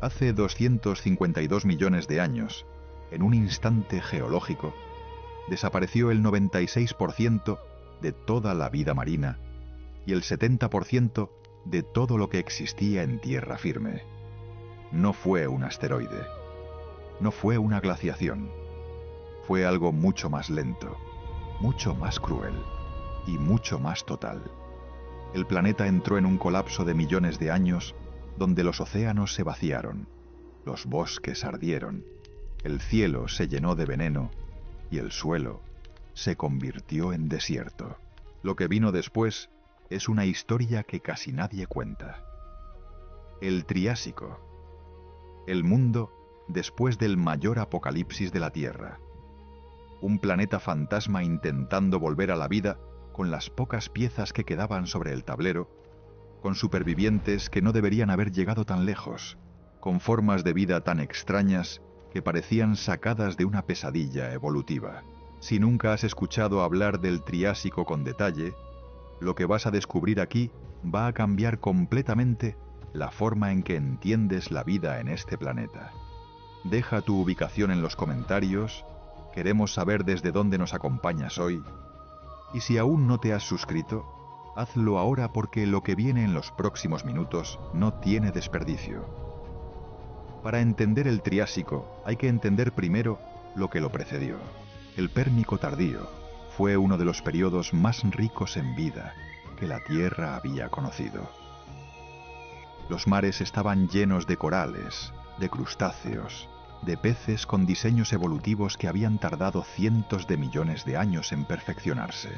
Hace 252 millones de años, en un instante geológico, desapareció el 96% de toda la vida marina y el 70% de todo lo que existía en tierra firme. No fue un asteroide, no fue una glaciación, fue algo mucho más lento, mucho más cruel y mucho más total. El planeta entró en un colapso de millones de años donde los océanos se vaciaron, los bosques ardieron, el cielo se llenó de veneno y el suelo se convirtió en desierto. Lo que vino después es una historia que casi nadie cuenta. El Triásico. El mundo después del mayor apocalipsis de la Tierra. Un planeta fantasma intentando volver a la vida con las pocas piezas que quedaban sobre el tablero, con supervivientes que no deberían haber llegado tan lejos, con formas de vida tan extrañas que parecían sacadas de una pesadilla evolutiva. Si nunca has escuchado hablar del Triásico con detalle, lo que vas a descubrir aquí va a cambiar completamente la forma en que entiendes la vida en este planeta. Deja tu ubicación en los comentarios, queremos saber desde dónde nos acompañas hoy, y si aún no te has suscrito, hazlo ahora porque lo que viene en los próximos minutos no tiene desperdicio. Para entender el Triásico hay que entender primero lo que lo precedió. El Pérmico tardío fue uno de los periodos más ricos en vida que la Tierra había conocido. Los mares estaban llenos de corales, de crustáceos, de peces con diseños evolutivos que habían tardado cientos de millones de años en perfeccionarse.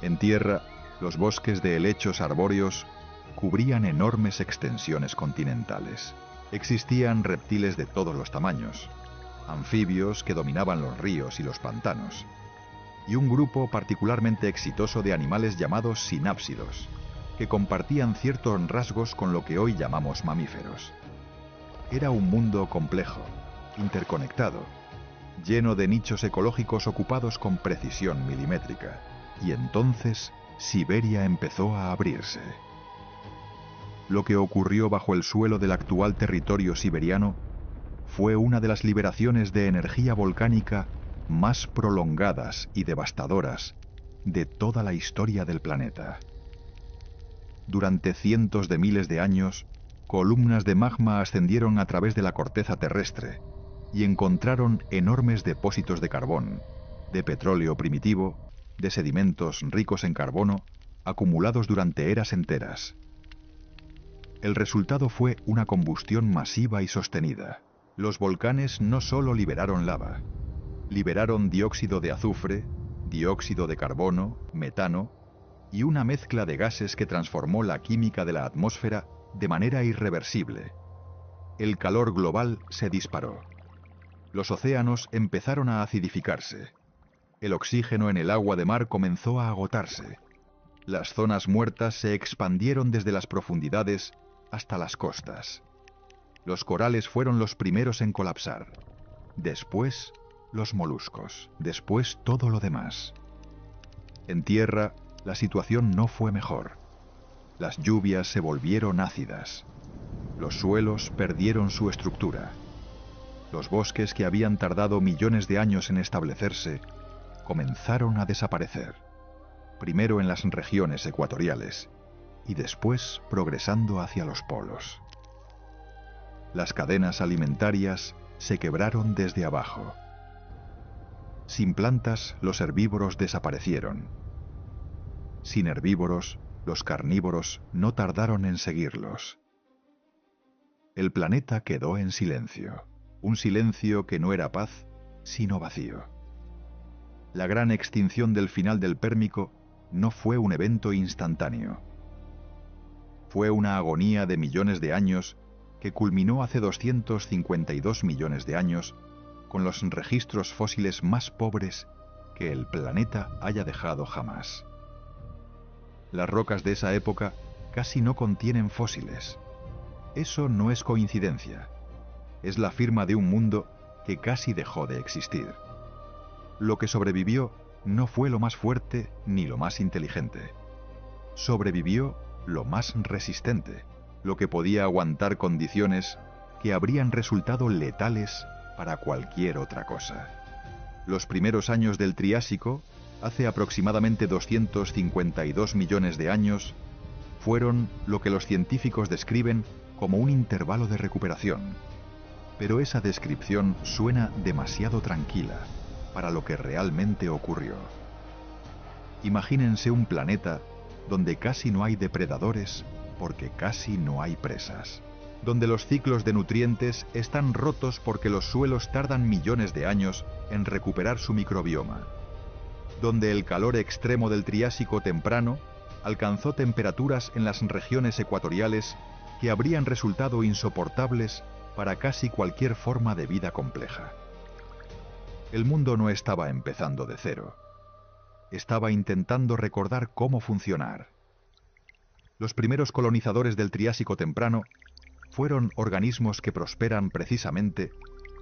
En tierra, los bosques de helechos arbóreos cubrían enormes extensiones continentales. Existían reptiles de todos los tamaños, anfibios que dominaban los ríos y los pantanos, y un grupo particularmente exitoso de animales llamados sinápsidos, que compartían ciertos rasgos con lo que hoy llamamos mamíferos. Era un mundo complejo, interconectado, lleno de nichos ecológicos ocupados con precisión milimétrica, y entonces Siberia empezó a abrirse. Lo que ocurrió bajo el suelo del actual territorio siberiano fue una de las liberaciones de energía volcánica más prolongadas y devastadoras de toda la historia del planeta. Durante cientos de miles de años, columnas de magma ascendieron a través de la corteza terrestre y encontraron enormes depósitos de carbón, de petróleo primitivo, de sedimentos ricos en carbono, acumulados durante eras enteras. El resultado fue una combustión masiva y sostenida. Los volcanes no solo liberaron lava, liberaron dióxido de azufre, dióxido de carbono, metano y una mezcla de gases que transformó la química de la atmósfera de manera irreversible. El calor global se disparó. Los océanos empezaron a acidificarse. El oxígeno en el agua de mar comenzó a agotarse. Las zonas muertas se expandieron desde las profundidades hasta las costas. Los corales fueron los primeros en colapsar. Después, los moluscos. Después, todo lo demás. En tierra, la situación no fue mejor. Las lluvias se volvieron ácidas. Los suelos perdieron su estructura. Los bosques que habían tardado millones de años en establecerse comenzaron a desaparecer, primero en las regiones ecuatoriales y después progresando hacia los polos. Las cadenas alimentarias se quebraron desde abajo. Sin plantas, los herbívoros desaparecieron. Sin herbívoros, los carnívoros no tardaron en seguirlos. El planeta quedó en silencio, un silencio que no era paz, sino vacío. La gran extinción del final del Pérmico no fue un evento instantáneo. Fue una agonía de millones de años que culminó hace 252 millones de años con los registros fósiles más pobres que el planeta haya dejado jamás. Las rocas de esa época casi no contienen fósiles. Eso no es coincidencia. Es la firma de un mundo que casi dejó de existir. Lo que sobrevivió no fue lo más fuerte ni lo más inteligente. Sobrevivió lo más resistente, lo que podía aguantar condiciones que habrían resultado letales para cualquier otra cosa. Los primeros años del Triásico, hace aproximadamente 252 millones de años, fueron lo que los científicos describen como un intervalo de recuperación. Pero esa descripción suena demasiado tranquila para lo que realmente ocurrió. Imagínense un planeta donde casi no hay depredadores porque casi no hay presas, donde los ciclos de nutrientes están rotos porque los suelos tardan millones de años en recuperar su microbioma, donde el calor extremo del Triásico temprano alcanzó temperaturas en las regiones ecuatoriales que habrían resultado insoportables para casi cualquier forma de vida compleja. El mundo no estaba empezando de cero. Estaba intentando recordar cómo funcionar. Los primeros colonizadores del Triásico temprano fueron organismos que prosperan precisamente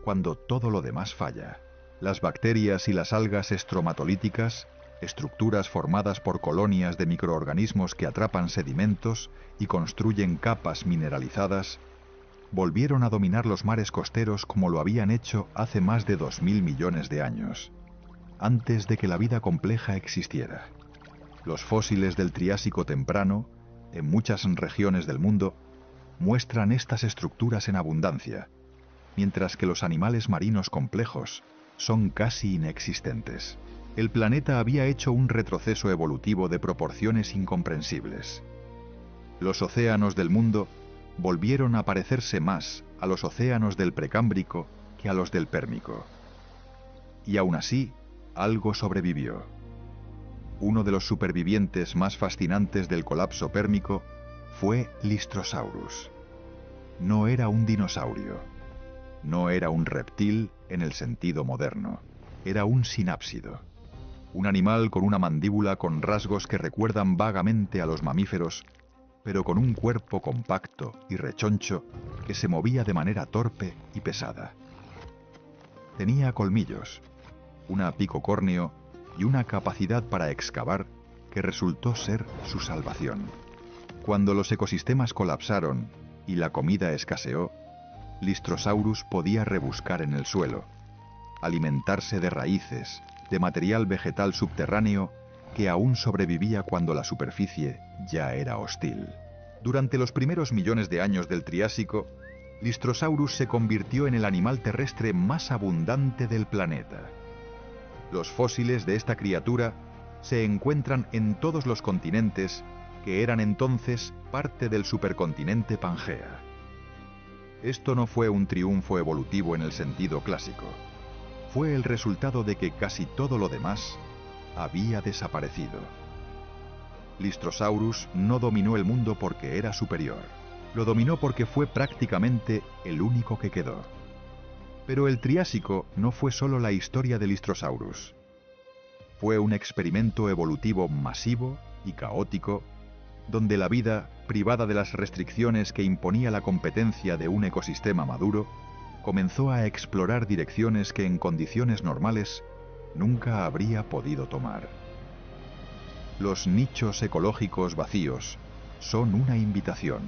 cuando todo lo demás falla. Las bacterias y las algas estromatolíticas, estructuras formadas por colonias de microorganismos que atrapan sedimentos y construyen capas mineralizadas, volvieron a dominar los mares costeros como lo habían hecho hace más de 2000 millones de años, antes de que la vida compleja existiera. Los fósiles del Triásico temprano, en muchas regiones del mundo, muestran estas estructuras en abundancia, mientras que los animales marinos complejos son casi inexistentes. El planeta había hecho un retroceso evolutivo de proporciones incomprensibles. Los océanos del mundo volvieron a parecerse más a los océanos del Precámbrico que a los del Pérmico. Y aún así, algo sobrevivió. Uno de los supervivientes más fascinantes del colapso pérmico fue Lystrosaurus. No era un dinosaurio. No era un reptil en el sentido moderno. Era un sinápsido. Un animal con una mandíbula con rasgos que recuerdan vagamente a los mamíferos, pero con un cuerpo compacto y rechoncho que se movía de manera torpe y pesada. Tenía colmillos, un pico córneo y una capacidad para excavar que resultó ser su salvación. Cuando los ecosistemas colapsaron y la comida escaseó, Lystrosaurus podía rebuscar en el suelo, alimentarse de raíces, de material vegetal subterráneo que aún sobrevivía cuando la superficie ya era hostil. Durante los primeros millones de años del Triásico, Lystrosaurus se convirtió en el animal terrestre más abundante del planeta. Los fósiles de esta criatura se encuentran en todos los continentes que eran entonces parte del supercontinente Pangea. Esto no fue un triunfo evolutivo en el sentido clásico. Fue el resultado de que casi todo lo demás había desaparecido. Lystrosaurus no dominó el mundo porque era superior. Lo dominó porque fue prácticamente el único que quedó. Pero el Triásico no fue solo la historia de Lystrosaurus. Fue un experimento evolutivo masivo y caótico, donde la vida, privada de las restricciones que imponía la competencia de un ecosistema maduro, comenzó a explorar direcciones que en condiciones normales nunca habría podido tomar. Los nichos ecológicos vacíos son una invitación.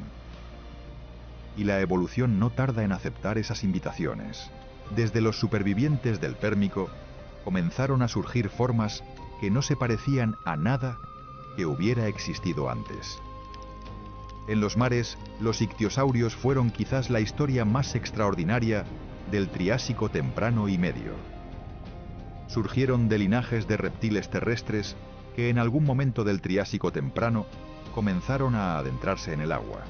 Y la evolución no tarda en aceptar esas invitaciones. Desde los supervivientes del Pérmico comenzaron a surgir formas que no se parecían a nada que hubiera existido antes. En los mares, los ictiosaurios fueron quizás la historia más extraordinaria del Triásico temprano y medio. Surgieron de linajes de reptiles terrestres que en algún momento del Triásico temprano comenzaron a adentrarse en el agua.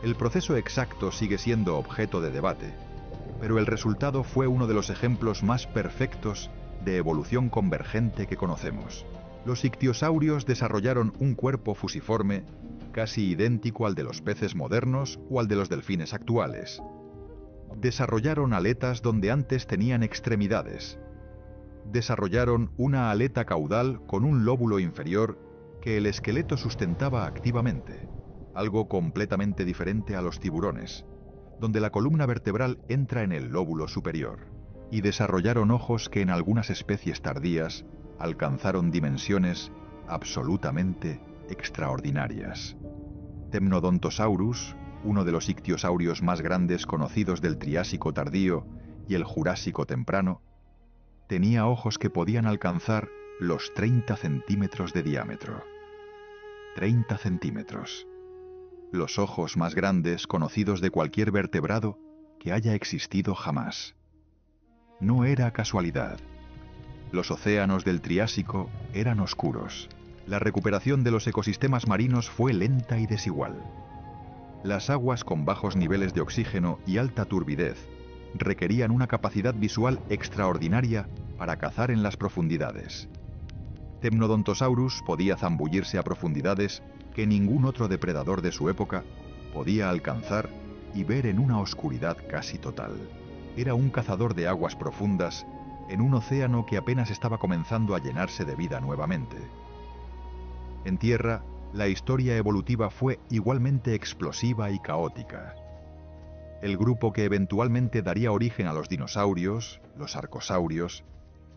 El proceso exacto sigue siendo objeto de debate, pero el resultado fue uno de los ejemplos más perfectos de evolución convergente que conocemos. Los ictiosaurios desarrollaron un cuerpo fusiforme casi idéntico al de los peces modernos o al de los delfines actuales. Desarrollaron aletas donde antes tenían extremidades. Desarrollaron una aleta caudal con un lóbulo inferior que el esqueleto sustentaba activamente, algo completamente diferente a los tiburones, donde la columna vertebral entra en el lóbulo superior. Y desarrollaron ojos que en algunas especies tardías alcanzaron dimensiones absolutamente extraordinarias. Temnodontosaurus, uno de los ictiosaurios más grandes conocidos del Triásico tardío y el Jurásico temprano, tenía ojos que podían alcanzar los 30 centímetros de diámetro. 30 centímetros. Los ojos más grandes conocidos de cualquier vertebrado que haya existido jamás. No era casualidad. Los océanos del Triásico eran oscuros. La recuperación de los ecosistemas marinos fue lenta y desigual. Las aguas con bajos niveles de oxígeno y alta turbidez requerían una capacidad visual extraordinaria para cazar en las profundidades. Temnodontosaurus podía zambullirse a profundidades que ningún otro depredador de su época podía alcanzar y ver en una oscuridad casi total. Era un cazador de aguas profundas en un océano que apenas estaba comenzando a llenarse de vida nuevamente. En tierra, la historia evolutiva fue igualmente explosiva y caótica. El grupo que eventualmente daría origen a los dinosaurios, los arcosaurios,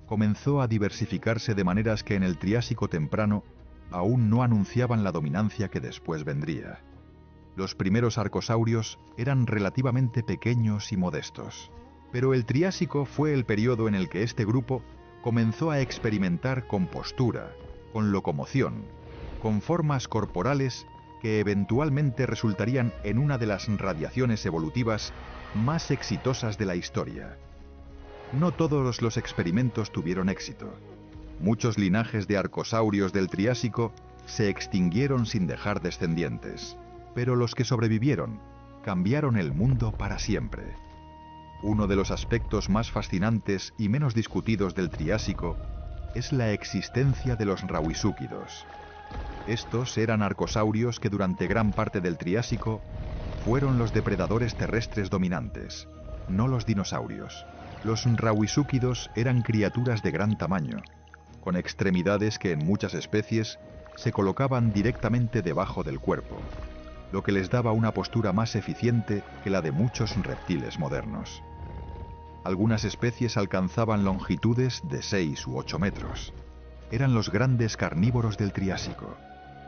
comenzó a diversificarse de maneras que en el Triásico temprano aún no anunciaban la dominancia que después vendría. Los primeros arcosaurios eran relativamente pequeños y modestos, pero el Triásico fue el periodo en el que este grupo comenzó a experimentar con postura, con locomoción, con formas corporales que eventualmente resultarían en una de las radiaciones evolutivas más exitosas de la historia. No todos los experimentos tuvieron éxito. Muchos linajes de arcosaurios del Triásico se extinguieron sin dejar descendientes, pero los que sobrevivieron cambiaron el mundo para siempre. Uno de los aspectos más fascinantes y menos discutidos del Triásico es la existencia de los rauisúquidos. Estos eran arcosaurios que durante gran parte del Triásico fueron los depredadores terrestres dominantes, no los dinosaurios. Los rauisúquidos eran criaturas de gran tamaño, con extremidades que en muchas especies se colocaban directamente debajo del cuerpo, lo que les daba una postura más eficiente que la de muchos reptiles modernos. Algunas especies alcanzaban longitudes de 6 u 8 metros. Eran los grandes carnívoros del Triásico,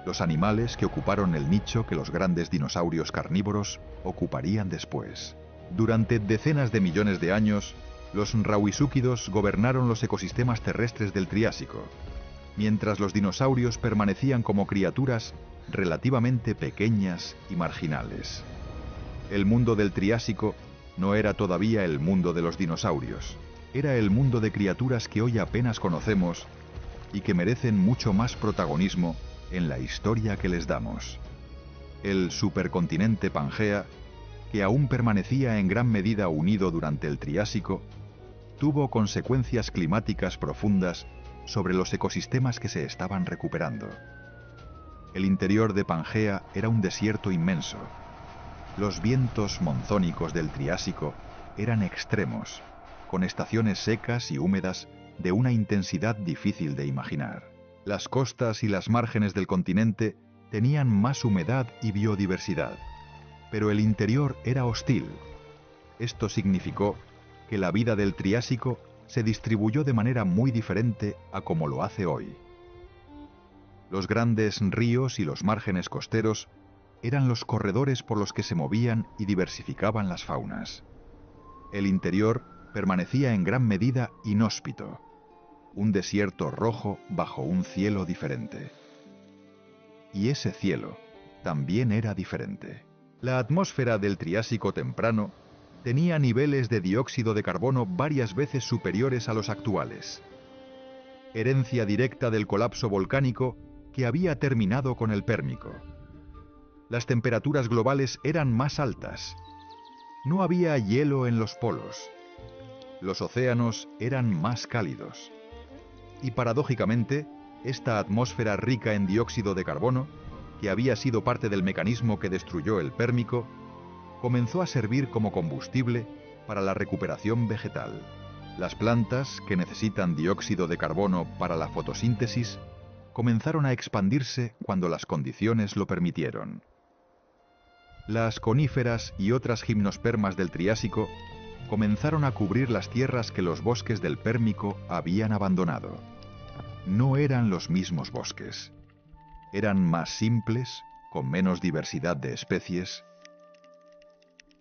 los animales que ocuparon el nicho que los grandes dinosaurios carnívoros ocuparían después. Durante decenas de millones de años, los rauisúquidos gobernaron los ecosistemas terrestres del Triásico, mientras los dinosaurios permanecían como criaturas relativamente pequeñas y marginales. El mundo del Triásico no era todavía el mundo de los dinosaurios, era el mundo de criaturas que hoy apenas conocemos y que merecen mucho más protagonismo en la historia que les damos. El supercontinente Pangea, que aún permanecía en gran medida unido durante el Triásico, tuvo consecuencias climáticas profundas sobre los ecosistemas que se estaban recuperando. El interior de Pangea era un desierto inmenso. Los vientos monzónicos del Triásico eran extremos, con estaciones secas y húmedas de una intensidad difícil de imaginar. Las costas y las márgenes del continente tenían más humedad y biodiversidad, pero el interior era hostil. Esto significó que la vida del Triásico se distribuyó de manera muy diferente a como lo hace hoy. Los grandes ríos y los márgenes costeros eran los corredores por los que se movían y diversificaban las faunas. El interior permanecía en gran medida inhóspito, un desierto rojo bajo un cielo diferente. Y ese cielo también era diferente. La atmósfera del Triásico temprano tenía niveles de dióxido de carbono varias veces superiores a los actuales, herencia directa del colapso volcánico que había terminado con el Pérmico. Las temperaturas globales eran más altas. No había hielo en los polos. Los océanos eran más cálidos. Y paradójicamente, esta atmósfera rica en dióxido de carbono, que había sido parte del mecanismo que destruyó el Pérmico, comenzó a servir como combustible para la recuperación vegetal. Las plantas, que necesitan dióxido de carbono para la fotosíntesis, comenzaron a expandirse cuando las condiciones lo permitieron. Las coníferas y otras gimnospermas del Triásico comenzaron a cubrir las tierras que los bosques del Pérmico habían abandonado. No eran los mismos bosques. Eran más simples, con menos diversidad de especies,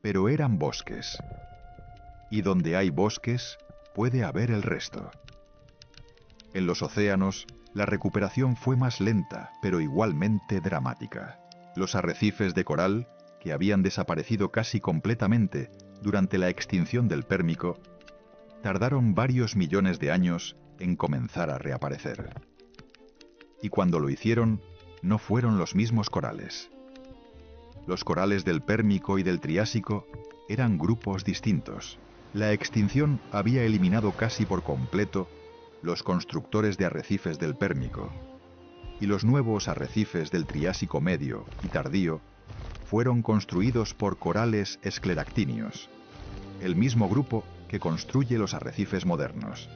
pero eran bosques. Y donde hay bosques, puede haber el resto. En los océanos, la recuperación fue más lenta, pero igualmente dramática. Los arrecifes de coral, que habían desaparecido casi completamente durante la extinción del Pérmico, tardaron varios millones de años en comenzar a reaparecer. Y cuando lo hicieron, no fueron los mismos corales. Los corales del Pérmico y del Triásico eran grupos distintos. La extinción había eliminado casi por completo los constructores de arrecifes del Pérmico, y los nuevos arrecifes del Triásico medio y tardío fueron construidos por corales escleractíneos, el mismo grupo que construye los arrecifes modernos.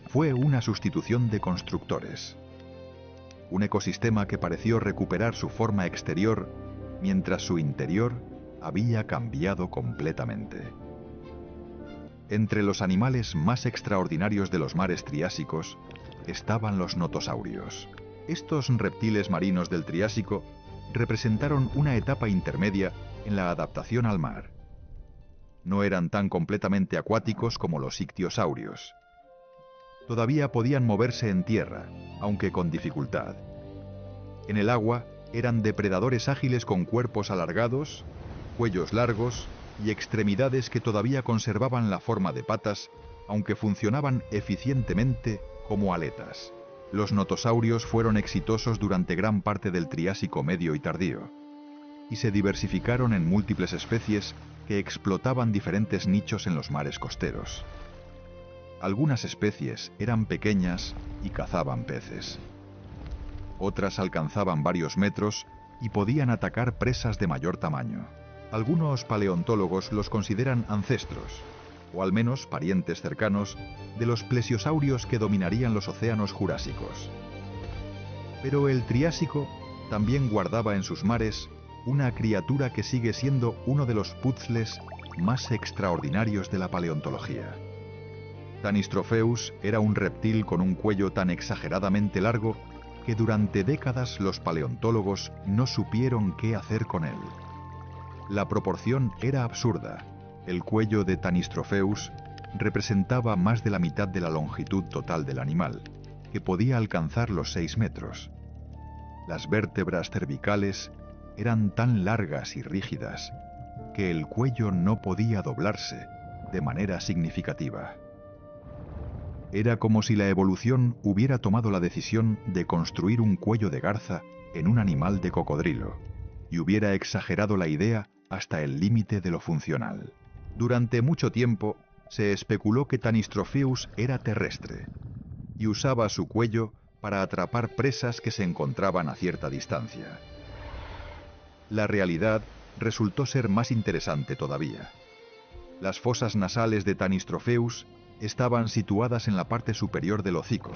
Fue una sustitución de constructores. Un ecosistema que pareció recuperar su forma exterior mientras su interior había cambiado completamente. Entre los animales más extraordinarios de los mares triásicos estaban los notosaurios. Estos reptiles marinos del Triásico representaron una etapa intermedia en la adaptación al mar. No eran tan completamente acuáticos como los ictiosaurios. Todavía podían moverse en tierra, aunque con dificultad. En el agua eran depredadores ágiles con cuerpos alargados, cuellos largos y extremidades que todavía conservaban la forma de patas, aunque funcionaban eficientemente como aletas. Los notosaurios fueron exitosos durante gran parte del Triásico medio y tardío, y se diversificaron en múltiples especies que explotaban diferentes nichos en los mares costeros. Algunas especies eran pequeñas y cazaban peces. Otras alcanzaban varios metros y podían atacar presas de mayor tamaño. Algunos paleontólogos los consideran ancestros, o al menos parientes cercanos, de los plesiosaurios que dominarían los océanos jurásicos. Pero el Triásico también guardaba en sus mares una criatura que sigue siendo uno de los puzzles más extraordinarios de la paleontología. Tanystropheus era un reptil con un cuello tan exageradamente largo que durante décadas los paleontólogos no supieron qué hacer con él. La proporción era absurda. El cuello de Tanystropheus representaba más de la mitad de la longitud total del animal, que podía alcanzar los 6 metros. Las vértebras cervicales eran tan largas y rígidas que el cuello no podía doblarse de manera significativa. Era como si la evolución hubiera tomado la decisión de construir un cuello de garza en un animal de cocodrilo, y hubiera exagerado la idea hasta el límite de lo funcional. Durante mucho tiempo se especuló que Tanystropheus era terrestre, y usaba su cuello para atrapar presas que se encontraban a cierta distancia. La realidad resultó ser más interesante todavía. Las fosas nasales de Tanystropheus estaban situadas en la parte superior del hocico,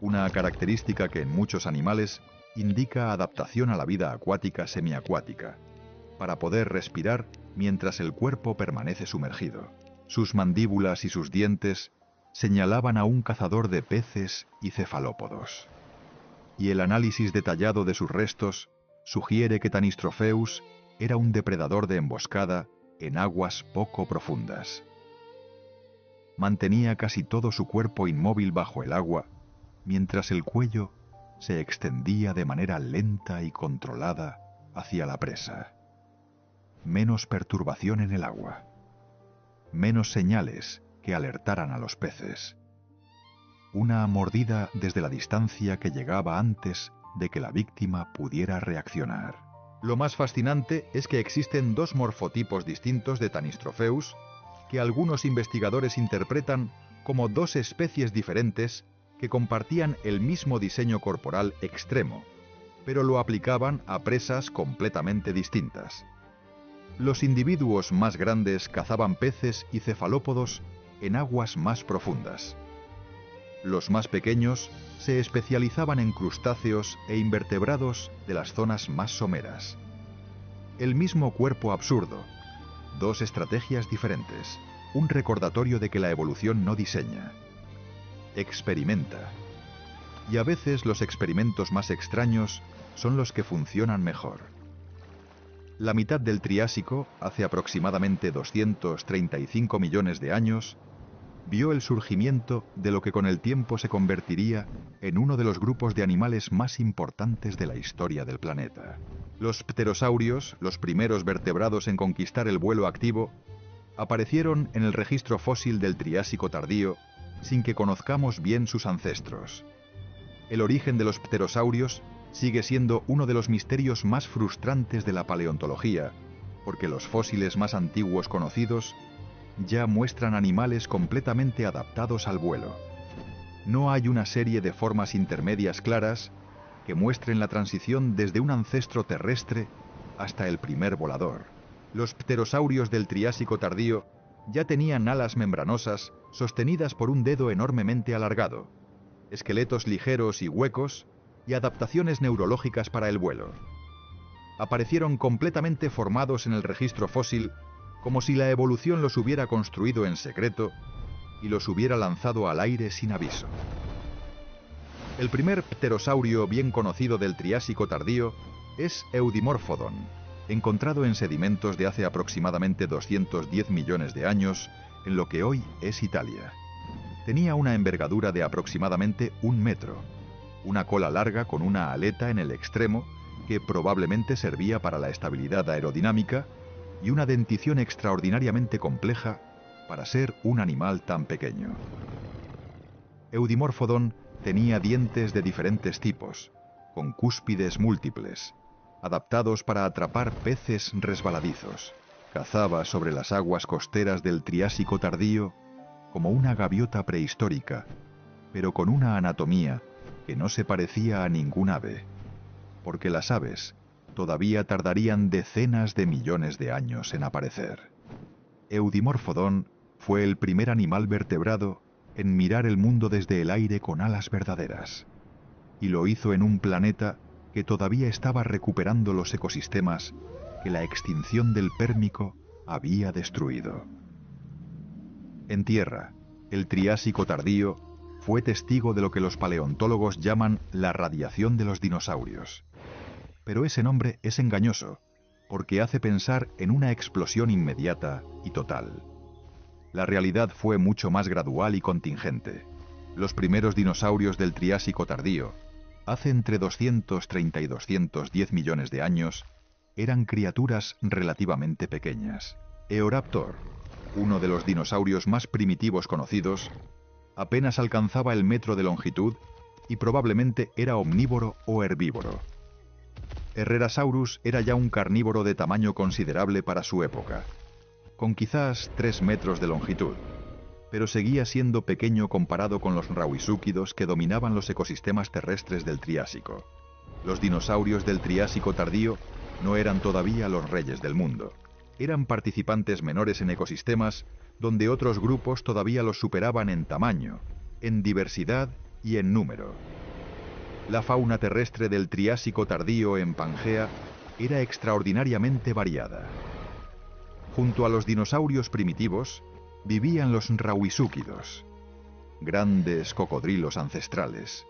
una característica que en muchos animales indica adaptación a la vida acuática semiacuática, para poder respirar mientras el cuerpo permanece sumergido. Sus mandíbulas y sus dientes señalaban a un cazador de peces y cefalópodos. Y el análisis detallado de sus restos sugiere que Tanystropheus era un depredador de emboscada en aguas poco profundas. Mantenía casi todo su cuerpo inmóvil bajo el agua, mientras el cuello se extendía de manera lenta y controlada hacia la presa. Menos perturbación en el agua. Menos señales que alertaran a los peces. Una mordida desde la distancia que llegaba antes de que la víctima pudiera reaccionar. Lo más fascinante es que existen dos morfotipos distintos de Tanystropheus que algunos investigadores interpretan como dos especies diferentes que compartían el mismo diseño corporal extremo, pero lo aplicaban a presas completamente distintas. Los individuos más grandes cazaban peces y cefalópodos en aguas más profundas. Los más pequeños se especializaban en crustáceos e invertebrados de las zonas más someras. El mismo cuerpo absurdo, dos estrategias diferentes, un recordatorio de que la evolución no diseña, experimenta. Y a veces los experimentos más extraños son los que funcionan mejor. La mitad del Triásico, hace aproximadamente 235 millones de años, vio el surgimiento de lo que con el tiempo se convertiría en uno de los grupos de animales más importantes de la historia del planeta. Los pterosaurios, los primeros vertebrados en conquistar el vuelo activo, aparecieron en el registro fósil del Triásico tardío sin que conozcamos bien sus ancestros. El origen de los pterosaurios sigue siendo uno de los misterios más frustrantes de la paleontología, porque los fósiles más antiguos conocidos ya muestran animales completamente adaptados al vuelo. No hay una serie de formas intermedias claras que muestren la transición desde un ancestro terrestre hasta el primer volador. Los pterosaurios del Triásico tardío ya tenían alas membranosas sostenidas por un dedo enormemente alargado, esqueletos ligeros y huecos y adaptaciones neurológicas para el vuelo. Aparecieron completamente formados en el registro fósil, como si la evolución los hubiera construido en secreto y los hubiera lanzado al aire sin aviso. El primer pterosaurio bien conocido del Triásico tardío es Eudimorphodon, encontrado en sedimentos de hace aproximadamente 210 millones de años en lo que hoy es Italia. Tenía una envergadura de aproximadamente 1 metro, una cola larga con una aleta en el extremo que probablemente servía para la estabilidad aerodinámica y una dentición extraordinariamente compleja para ser un animal tan pequeño. Eudimorphodon tenía dientes de diferentes tipos, con cúspides múltiples, adaptados para atrapar peces resbaladizos. Cazaba sobre las aguas costeras del Triásico tardío como una gaviota prehistórica, pero con una anatomía que no se parecía a ningún ave, porque las aves todavía tardarían decenas de millones de años en aparecer. Eudimorphodon fue el primer animal vertebrado en mirar el mundo desde el aire con alas verdaderas, y lo hizo en un planeta que todavía estaba recuperando los ecosistemas que la extinción del Pérmico había destruido. En tierra, el Triásico tardío fue testigo de lo que los paleontólogos llaman la radiación de los dinosaurios. Pero ese nombre es engañoso, porque hace pensar en una explosión inmediata y total. La realidad fue mucho más gradual y contingente. Los primeros dinosaurios del Triásico tardío, hace entre 230 y 210 millones de años, eran criaturas relativamente pequeñas. Eoraptor, uno de los dinosaurios más primitivos conocidos, apenas alcanzaba el metro de longitud y probablemente era omnívoro o herbívoro. Herrerasaurus era ya un carnívoro de tamaño considerable para su época, con quizás 3 metros de longitud, pero seguía siendo pequeño comparado con los rauisúquidos que dominaban los ecosistemas terrestres del Triásico. Los dinosaurios del Triásico tardío no eran todavía los reyes del mundo. Eran participantes menores en ecosistemas donde otros grupos todavía los superaban en tamaño, en diversidad y en número. La fauna terrestre del Triásico tardío en Pangea era extraordinariamente variada. Junto a los dinosaurios primitivos vivían los rauisúquidos, grandes cocodrilos ancestrales,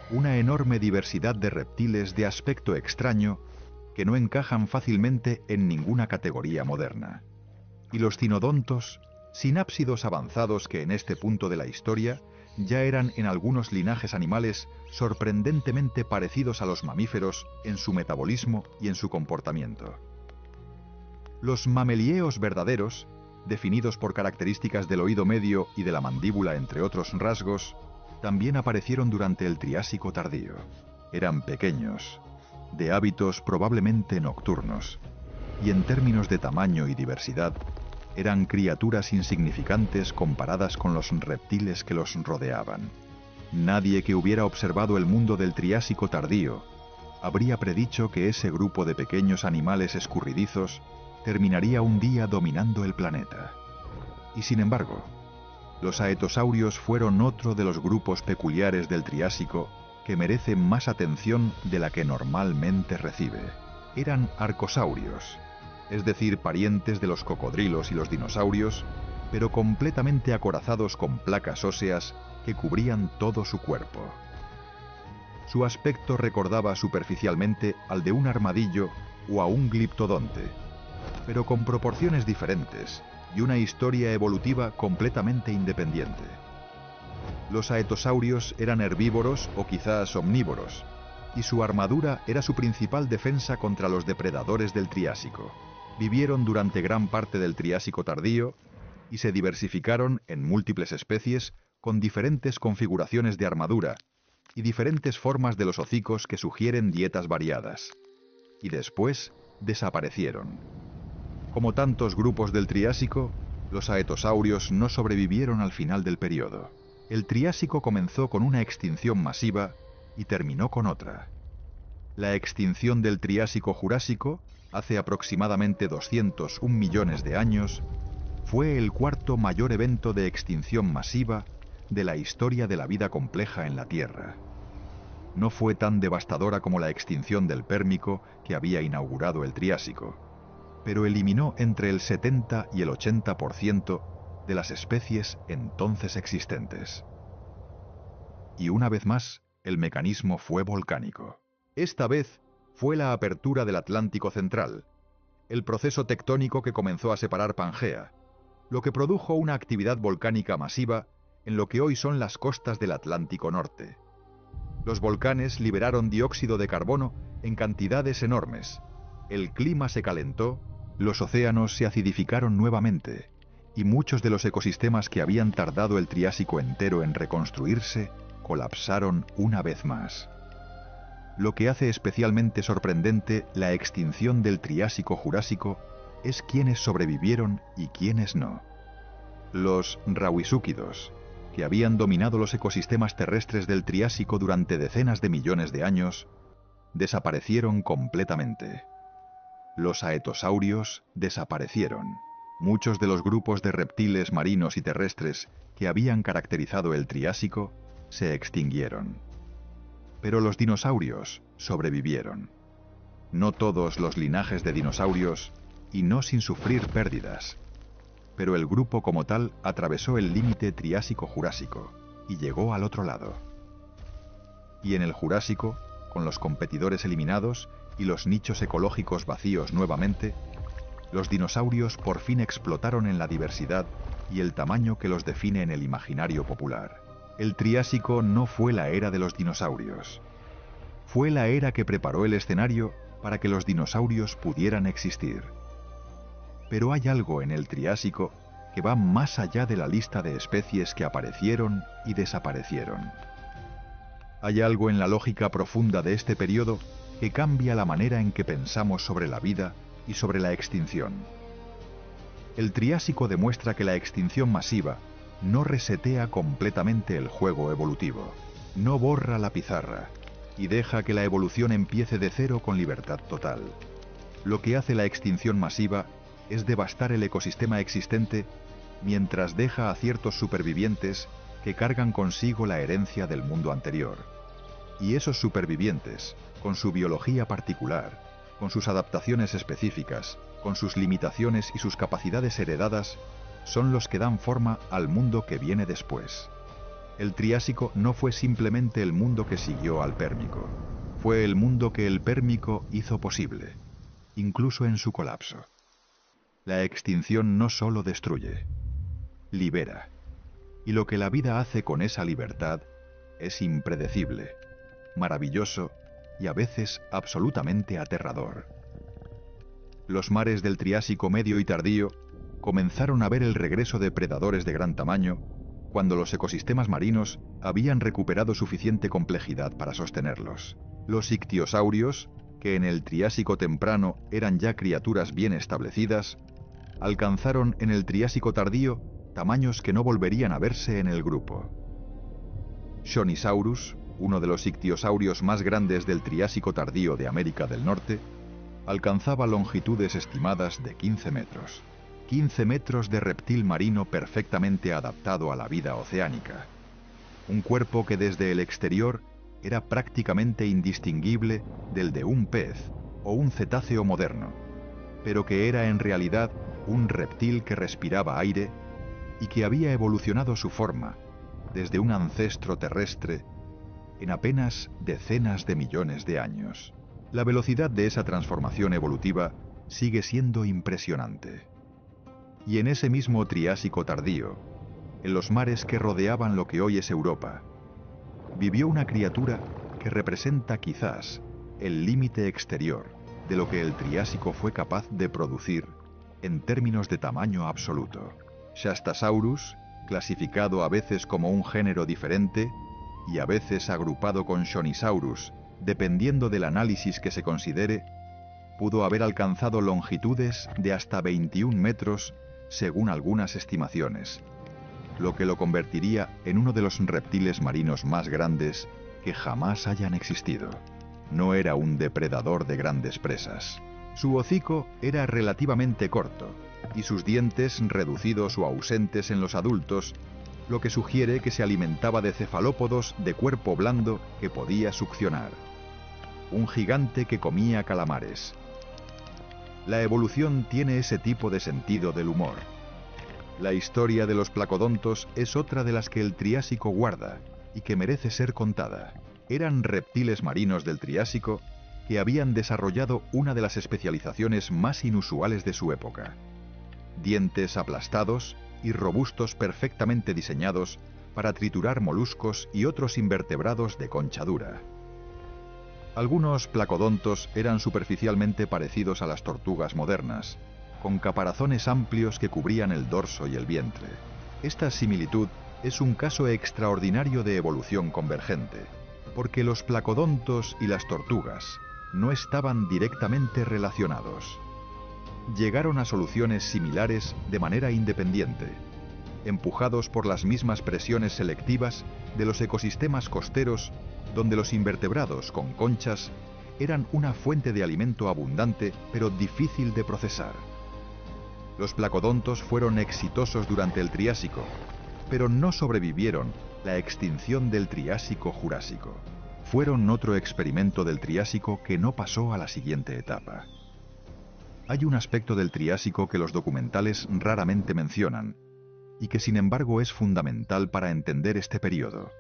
una enorme diversidad de reptiles de aspecto extraño que no encajan fácilmente en ninguna categoría moderna, y los cinodontos, sinápsidos avanzados que en este punto de la historia ya eran en algunos linajes animales sorprendentemente parecidos a los mamíferos en su metabolismo y en su comportamiento. Los mamelieos verdaderos, definidos por características del oído medio y de la mandíbula entre otros rasgos, también aparecieron durante el Triásico tardío. Eran pequeños, de hábitos probablemente nocturnos, y en términos de tamaño y diversidad, eran criaturas insignificantes comparadas con los reptiles que los rodeaban. Nadie que hubiera observado el mundo del Triásico tardío habría predicho que ese grupo de pequeños animales escurridizos terminaría un día dominando el planeta. Y sin embargo, los aetosaurios fueron otro de los grupos peculiares del Triásico que merece más atención de la que normalmente recibe. Eran arcosaurios, es decir, parientes de los cocodrilos y los dinosaurios, pero completamente acorazados con placas óseas que cubrían todo su cuerpo. Su aspecto recordaba superficialmente al de un armadillo o a un gliptodonte, pero con proporciones diferentes y una historia evolutiva completamente independiente. Los aetosaurios eran herbívoros o quizás omnívoros, y su armadura era su principal defensa contra los depredadores del Triásico. Vivieron durante gran parte del Triásico tardío y se diversificaron en múltiples especies con diferentes configuraciones de armadura y diferentes formas de los hocicos que sugieren dietas variadas. Y después desaparecieron. Como tantos grupos del Triásico, los aetosaurios no sobrevivieron al final del periodo. El Triásico comenzó con una extinción masiva y terminó con otra. La extinción del Triásico-Jurásico, hace aproximadamente 201 millones de años, fue el cuarto mayor evento de extinción masiva de la historia de la vida compleja en la Tierra. No fue tan devastadora como la extinción del Pérmico que había inaugurado el Triásico, pero eliminó entre el 70 y el 80% de las especies entonces existentes. Y una vez más, el mecanismo fue volcánico. Esta vez fue la apertura del Atlántico Central, el proceso tectónico que comenzó a separar Pangea, lo que produjo una actividad volcánica masiva en lo que hoy son las costas del Atlántico Norte. Los volcanes liberaron dióxido de carbono en cantidades enormes, el clima se calentó, los océanos se acidificaron nuevamente, y muchos de los ecosistemas que habían tardado el Triásico entero en reconstruirse colapsaron una vez más. Lo que hace especialmente sorprendente la extinción del Triásico-Jurásico es quiénes sobrevivieron y quiénes no. Los rauisúquidos, que habían dominado los ecosistemas terrestres del Triásico durante decenas de millones de años, desaparecieron completamente. Los aetosaurios desaparecieron. Muchos de los grupos de reptiles marinos y terrestres que habían caracterizado el Triásico se extinguieron. Pero los dinosaurios sobrevivieron. No todos los linajes de dinosaurios, y no sin sufrir pérdidas. Pero el grupo como tal atravesó el límite Triásico-Jurásico y llegó al otro lado. Y en el Jurásico, con los competidores eliminados y los nichos ecológicos vacíos nuevamente, los dinosaurios por fin explotaron en la diversidad y el tamaño que los define en el imaginario popular. El Triásico no fue la era de los dinosaurios. Fue la era que preparó el escenario para que los dinosaurios pudieran existir. Pero hay algo en el Triásico que va más allá de la lista de especies que aparecieron y desaparecieron. Hay algo en la lógica profunda de este periodo que cambia la manera en que pensamos sobre la vida y sobre la extinción. El Triásico demuestra que la extinción masiva no resetea completamente el juego evolutivo, no borra la pizarra y deja que la evolución empiece de cero con libertad total. Lo que hace la extinción masiva es devastar el ecosistema existente mientras deja a ciertos supervivientes que cargan consigo la herencia del mundo anterior. Y esos supervivientes, con su biología particular, con sus adaptaciones específicas, con sus limitaciones y sus capacidades heredadas, son los que dan forma al mundo que viene después. El Triásico no fue simplemente el mundo que siguió al Pérmico, fue el mundo que el Pérmico hizo posible, incluso en su colapso. La extinción no solo destruye, libera. Y lo que la vida hace con esa libertad es impredecible, maravilloso y a veces absolutamente aterrador. Los mares del Triásico medio y tardío comenzaron a ver el regreso de predadores de gran tamaño cuando los ecosistemas marinos habían recuperado suficiente complejidad para sostenerlos. Los ictiosaurios, que en el Triásico temprano eran ya criaturas bien establecidas, alcanzaron en el Triásico tardío tamaños que no volverían a verse en el grupo. Shonisaurus, uno de los ictiosaurios más grandes del Triásico tardío de América del Norte, alcanzaba longitudes estimadas de 15 metros. 15 metros de reptil marino perfectamente adaptado a la vida oceánica. Un cuerpo que desde el exterior era prácticamente indistinguible del de un pez o un cetáceo moderno, pero que era en realidad un reptil que respiraba aire y que había evolucionado su forma desde un ancestro terrestre en apenas decenas de millones de años. La velocidad de esa transformación evolutiva sigue siendo impresionante. Y en ese mismo Triásico tardío, en los mares que rodeaban lo que hoy es Europa, vivió una criatura que representa quizás el límite exterior de lo que el Triásico fue capaz de producir en términos de tamaño absoluto. Shastasaurus, clasificado a veces como un género diferente y a veces agrupado con Shonisaurus, dependiendo del análisis que se considere, pudo haber alcanzado longitudes de hasta 21 metros según algunas estimaciones, lo que lo convertiría en uno de los reptiles marinos más grandes que jamás hayan existido. No era un depredador de grandes presas. Su hocico era relativamente corto y sus dientes reducidos o ausentes en los adultos, lo que sugiere que se alimentaba de cefalópodos de cuerpo blando que podía succionar. Un gigante que comía calamares. La evolución tiene ese tipo de sentido del humor. La historia de los placodontos es otra de las que el Triásico guarda y que merece ser contada. Eran reptiles marinos del Triásico que habían desarrollado una de las especializaciones más inusuales de su época. Dientes aplastados y robustos perfectamente diseñados para triturar moluscos y otros invertebrados de concha dura. Algunos placodontos eran superficialmente parecidos a las tortugas modernas, con caparazones amplios que cubrían el dorso y el vientre. Esta similitud es un caso extraordinario de evolución convergente, porque los placodontos y las tortugas no estaban directamente relacionados. Llegaron a soluciones similares de manera independiente, empujados por las mismas presiones selectivas de los ecosistemas costeros, donde los invertebrados con conchas eran una fuente de alimento abundante pero difícil de procesar. Los placodontos fueron exitosos durante el Triásico, pero no sobrevivieron la extinción del Triásico-Jurásico. Fueron otro experimento del Triásico que no pasó a la siguiente etapa. Hay un aspecto del Triásico que los documentales raramente mencionan, y que sin embargo es fundamental para entender este periodo.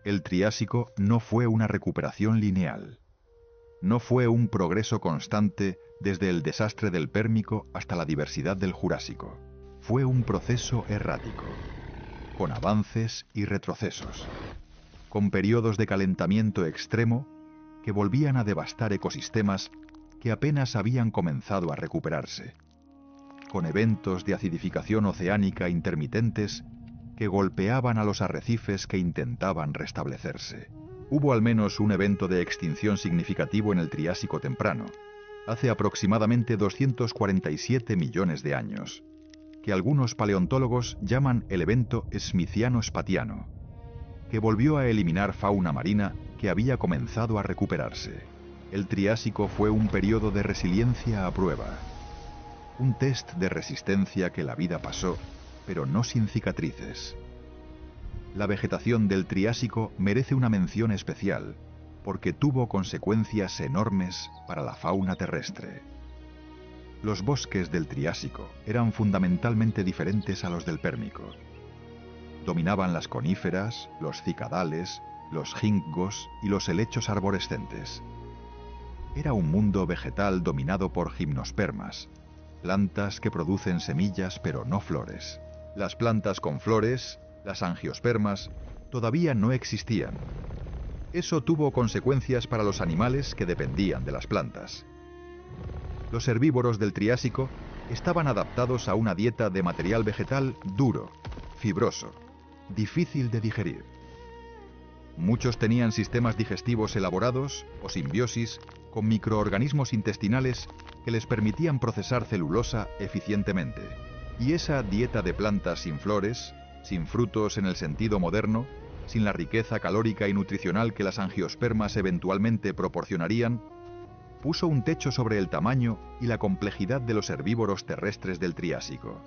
El Triásico no fue una recuperación lineal. No fue un progreso constante desde el desastre del Pérmico hasta la diversidad del Jurásico. Fue un proceso errático, con avances y retrocesos, con periodos de calentamiento extremo que volvían a devastar ecosistemas que apenas habían comenzado a recuperarse, con eventos de acidificación oceánica intermitentes que golpeaban a los arrecifes que intentaban restablecerse. Hubo al menos un evento de extinción significativo en el Triásico temprano, hace aproximadamente 247 millones de años, que algunos paleontólogos llaman el evento Smithiano-Spatiano, que volvió a eliminar fauna marina que había comenzado a recuperarse. El Triásico fue un periodo de resiliencia a prueba, un test de resistencia que la vida pasó, pero no sin cicatrices. La vegetación del Triásico merece una mención especial, porque tuvo consecuencias enormes para la fauna terrestre. Los bosques del Triásico eran fundamentalmente diferentes a los del Pérmico. Dominaban las coníferas, los cicadales, los ginkgos y los helechos arborescentes. Era un mundo vegetal dominado por gimnospermas, plantas que producen semillas pero no flores. Las plantas con flores, las angiospermas, todavía no existían. Eso tuvo consecuencias para los animales que dependían de las plantas. Los herbívoros del Triásico estaban adaptados a una dieta de material vegetal duro, fibroso, difícil de digerir. Muchos tenían sistemas digestivos elaborados o simbiosis con microorganismos intestinales que les permitían procesar celulosa eficientemente. Y esa dieta de plantas sin flores, sin frutos en el sentido moderno, sin la riqueza calórica y nutricional que las angiospermas eventualmente proporcionarían, puso un techo sobre el tamaño y la complejidad de los herbívoros terrestres del Triásico.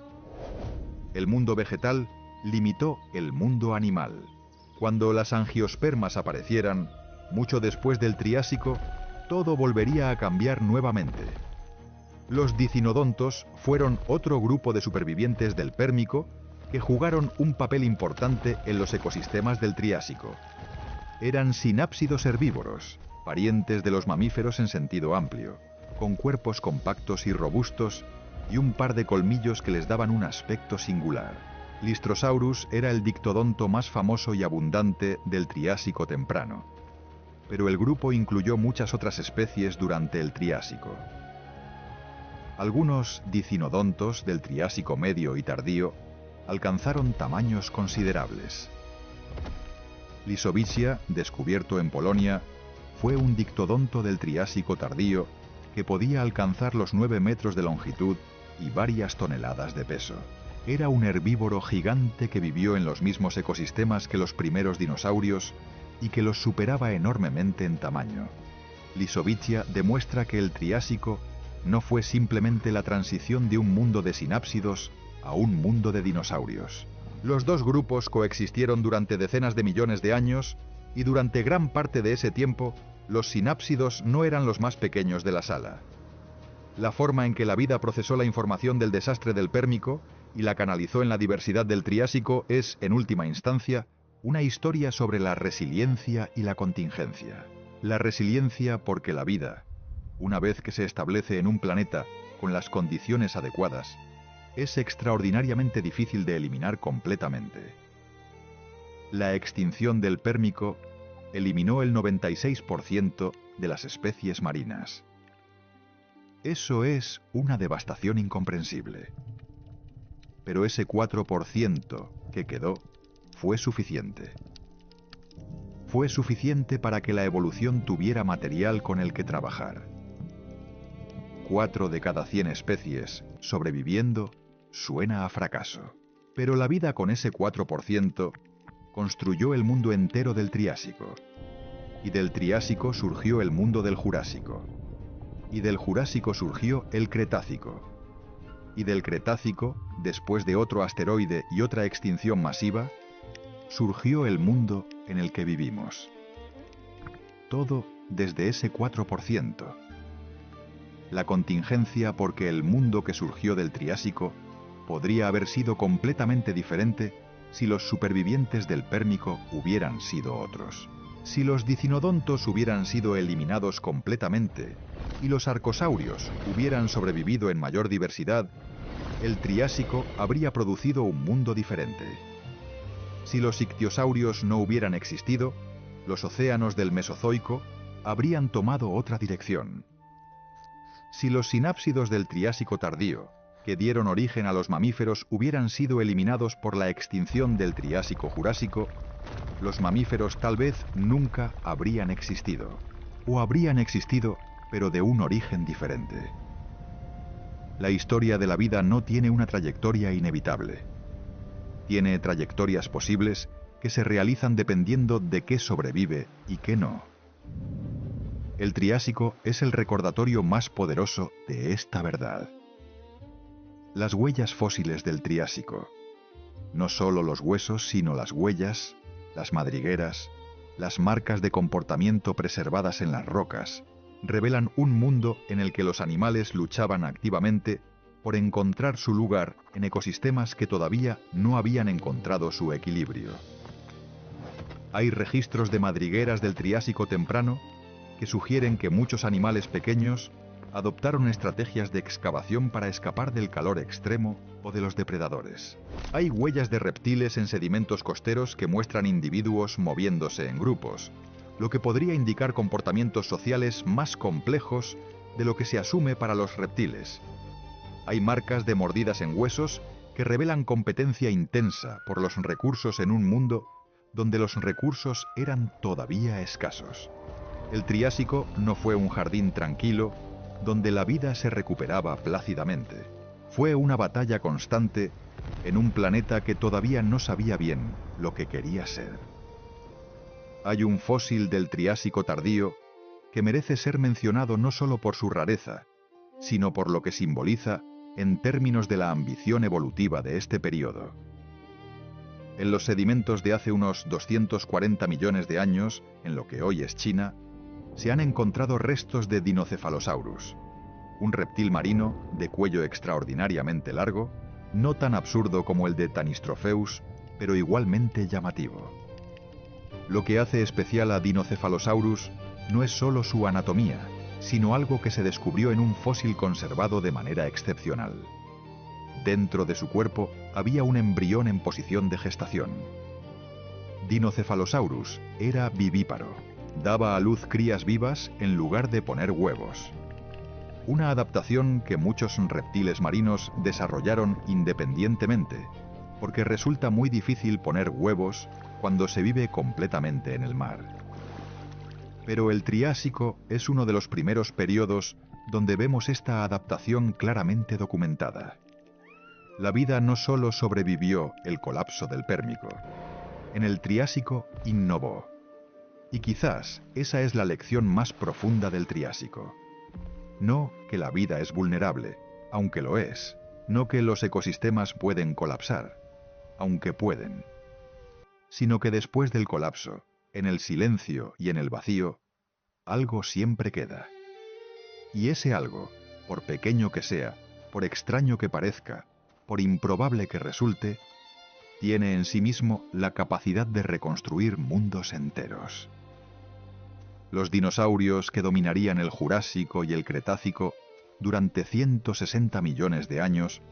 El mundo vegetal limitó el mundo animal. Cuando las angiospermas aparecieran, mucho después del Triásico, todo volvería a cambiar nuevamente. Los dicinodontos fueron otro grupo de supervivientes del Pérmico que jugaron un papel importante en los ecosistemas del Triásico. Eran sinápsidos herbívoros, parientes de los mamíferos en sentido amplio, con cuerpos compactos y robustos y un par de colmillos que les daban un aspecto singular. Lystrosaurus era el dictodonto más famoso y abundante del Triásico temprano, pero el grupo incluyó muchas otras especies durante el Triásico. Algunos dicinodontos del Triásico medio y tardío alcanzaron tamaños considerables. Lysovicia, descubierto en Polonia, fue un dictodonto del Triásico tardío que podía alcanzar los 9 metros de longitud y varias toneladas de peso. Era un herbívoro gigante que vivió en los mismos ecosistemas que los primeros dinosaurios y que los superaba enormemente en tamaño. Lysovicia demuestra que el Triásico no fue simplemente la transición de un mundo de sinápsidos a un mundo de dinosaurios. Los dos grupos coexistieron durante decenas de millones de años y durante gran parte de ese tiempo los sinápsidos no eran los más pequeños de la sala. La forma en que la vida procesó la información del desastre del Pérmico y la canalizó en la diversidad del Triásico es, en última instancia, una historia sobre la resiliencia y la contingencia. La resiliencia porque la vida, una vez que se establece en un planeta con las condiciones adecuadas, es extraordinariamente difícil de eliminar completamente. La extinción del Pérmico eliminó el 96% de las especies marinas. Eso es una devastación incomprensible. Pero ese 4% que quedó fue suficiente. Fue suficiente para que la evolución tuviera material con el que trabajar. 4 de cada 100 especies sobreviviendo suena a fracaso. Pero la vida con ese 4% construyó el mundo entero del Triásico. Y del Triásico surgió el mundo del Jurásico. Y del Jurásico surgió el Cretácico. Y del Cretácico, después de otro asteroide y otra extinción masiva, surgió el mundo en el que vivimos. Todo desde ese 4%. La contingencia porque el mundo que surgió del Triásico podría haber sido completamente diferente si los supervivientes del Pérmico hubieran sido otros. Si los dicinodontos hubieran sido eliminados completamente y los arcosaurios hubieran sobrevivido en mayor diversidad, el Triásico habría producido un mundo diferente. Si los ictiosaurios no hubieran existido, los océanos del Mesozoico habrían tomado otra dirección. Si los sinápsidos del Triásico tardío, que dieron origen a los mamíferos, hubieran sido eliminados por la extinción del Triásico Jurásico, los mamíferos tal vez nunca habrían existido. O habrían existido, pero de un origen diferente. La historia de la vida no tiene una trayectoria inevitable. Tiene trayectorias posibles que se realizan dependiendo de qué sobrevive y qué no. El Triásico es el recordatorio más poderoso de esta verdad. Las huellas fósiles del Triásico, no solo los huesos, sino las huellas, las madrigueras, las marcas de comportamiento preservadas en las rocas, revelan un mundo en el que los animales luchaban activamente por encontrar su lugar en ecosistemas que todavía no habían encontrado su equilibrio. Hay registros de madrigueras del Triásico temprano que sugieren que muchos animales pequeños adoptaron estrategias de excavación para escapar del calor extremo o de los depredadores. Hay huellas de reptiles en sedimentos costeros que muestran individuos moviéndose en grupos, lo que podría indicar comportamientos sociales más complejos de lo que se asume para los reptiles. Hay marcas de mordidas en huesos que revelan competencia intensa por los recursos en un mundo donde los recursos eran todavía escasos. El Triásico no fue un jardín tranquilo donde la vida se recuperaba plácidamente. Fue una batalla constante en un planeta que todavía no sabía bien lo que quería ser. Hay un fósil del Triásico tardío que merece ser mencionado no solo por su rareza, sino por lo que simboliza en términos de la ambición evolutiva de este periodo. En los sedimentos de hace unos 240 millones de años, en lo que hoy es China, se han encontrado restos de Dinocephalosaurus, un reptil marino de cuello extraordinariamente largo, no tan absurdo como el de Tanystropheus, pero igualmente llamativo. Lo que hace especial a Dinocephalosaurus no es solo su anatomía, sino algo que se descubrió en un fósil conservado de manera excepcional. Dentro de su cuerpo había un embrión en posición de gestación. Dinocephalosaurus era vivíparo. Daba a luz crías vivas en lugar de poner huevos. Una adaptación que muchos reptiles marinos desarrollaron independientemente, porque resulta muy difícil poner huevos cuando se vive completamente en el mar. Pero el Triásico es uno de los primeros periodos donde vemos esta adaptación claramente documentada. La vida no solo sobrevivió el colapso del Pérmico, en el Triásico innovó. Y quizás esa es la lección más profunda del Triásico. No que la vida es vulnerable, aunque lo es. No que los ecosistemas pueden colapsar, aunque pueden. Sino que después del colapso, en el silencio y en el vacío, algo siempre queda. Y ese algo, por pequeño que sea, por extraño que parezca, por improbable que resulte, tiene en sí mismo la capacidad de reconstruir mundos enteros. Los dinosaurios que dominarían el Jurásico y el Cretácico durante 160 millones de años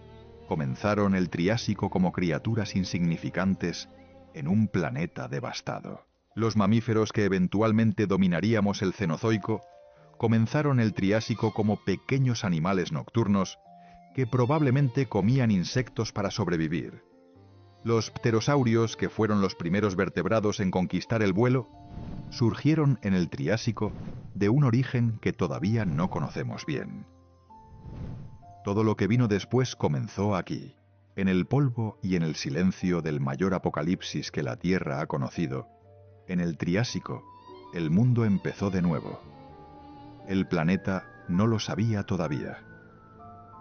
comenzaron el Triásico como criaturas insignificantes en un planeta devastado. Los mamíferos que eventualmente dominaríamos el Cenozoico comenzaron el Triásico como pequeños animales nocturnos que probablemente comían insectos para sobrevivir. Los pterosaurios, que fueron los primeros vertebrados en conquistar el vuelo, surgieron en el Triásico de un origen que todavía no conocemos bien. Todo lo que vino después comenzó aquí, en el polvo y en el silencio del mayor apocalipsis que la Tierra ha conocido. En el Triásico, el mundo empezó de nuevo. El planeta no lo sabía todavía.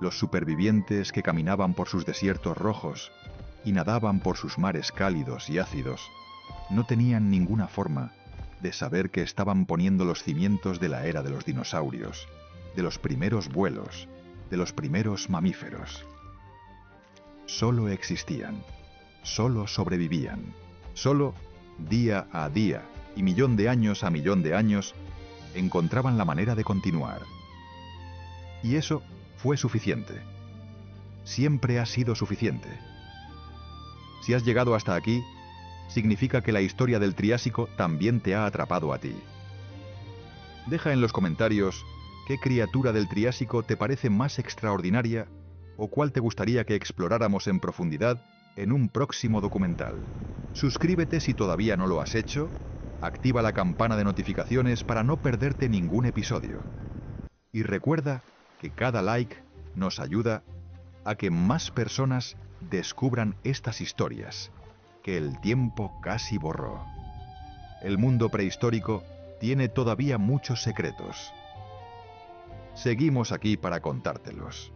Los supervivientes que caminaban por sus desiertos rojos y nadaban por sus mares cálidos y ácidos no tenían ninguna forma de saber que estaban poniendo los cimientos de la era de los dinosaurios, de los primeros vuelos, de los primeros mamíferos. Solo existían, solo sobrevivían, solo día a día y millón de años a millón de años encontraban la manera de continuar. Y eso fue suficiente. Siempre ha sido suficiente. Si has llegado hasta aquí, significa que la historia del Triásico también te ha atrapado a ti. Deja en los comentarios qué criatura del Triásico te parece más extraordinaria o cuál te gustaría que exploráramos en profundidad en un próximo documental. Suscríbete si todavía no lo has hecho, activa la campana de notificaciones para no perderte ningún episodio. Y recuerda que cada like nos ayuda a que más personas descubran estas historias que el tiempo casi borró. El mundo prehistórico tiene todavía muchos secretos. Seguimos aquí para contártelos.